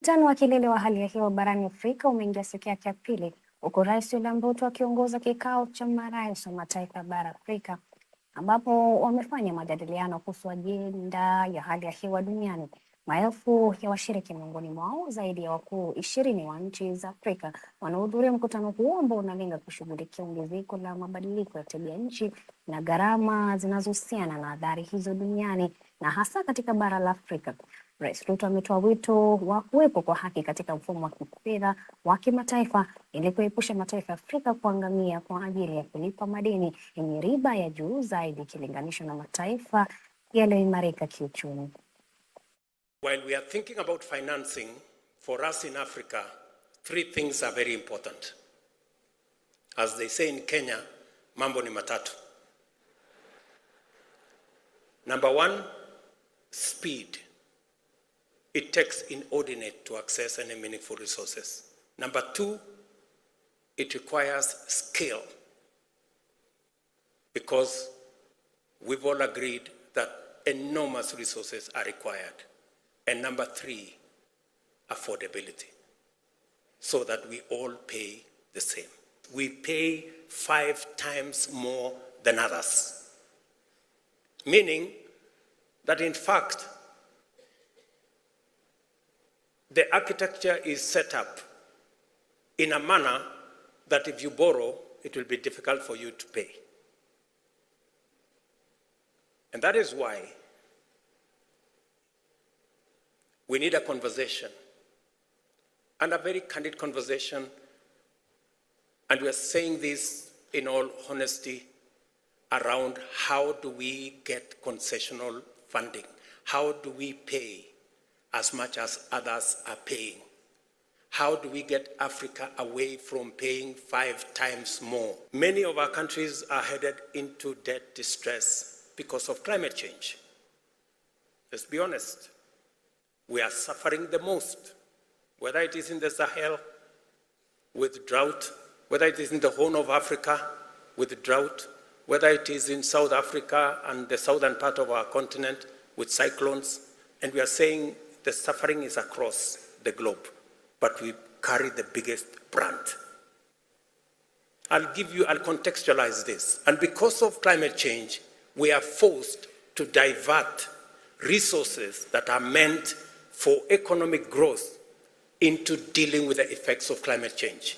Mkutano wa kilele wa hali ya hewa barani Afrika umeingia siku yake ya pili, huku Rais William Ruto akiongoza kikao cha marais wa mataifa bara Afrika, ambapo wamefanya majadiliano kuhusu ajenda ya hali ya hewa duniani. Maelfu ya washiriki, miongoni mwao zaidi ya wakuu 20 wa nchi za Afrika, wanahudhuria mkutano huo ambao unalenga kushughulikia ongezeko la mabadiliko ya tabia nchi na gharama zinazohusiana na athari hizo duniani na hasa katika bara la Afrika. Rais Ruto ametoa wito wa kuwepo kwa haki katika mfumo wa kifedha wa kimataifa ili kuepusha mataifa ya Afrika kuangamia kwa ajili ya kulipa madeni yenye riba ya juu zaidi ikilinganishwa na mataifa yaliyoimarika kiuchumi. While we are thinking about financing, for us in Africa, 3 things are very important. As they say in Kenya, mambo ni matatu. Number 1, speed. It takes inordinate to access any meaningful resources. Number 2, it requires scale, because we've all agreed that enormous resources are required. And number 3, affordability, so that we all pay the same. We pay 5 times more than others, meaning that in fact, the architecture is set up in a manner that if you borrow, it will be difficult for you to pay. And that is why we need a conversation, and a very candid conversation, and we are saying this in all honesty, around how do we get concessional funding? How do we pay as much as others are paying? How do we get Africa away from paying 5 times more? Many of our countries are headed into debt distress because of climate change. Let's be honest. We are suffering the most, whether it is in the Sahel with drought, whether it is in the Horn of Africa with drought, whether it is in South Africa and the southern part of our continent with cyclones. And we are saying the suffering is across the globe, but we carry the biggest brunt. I'll contextualize this. And because of climate change, we are forced to divert resources that are meant for economic growth into dealing with the effects of climate change.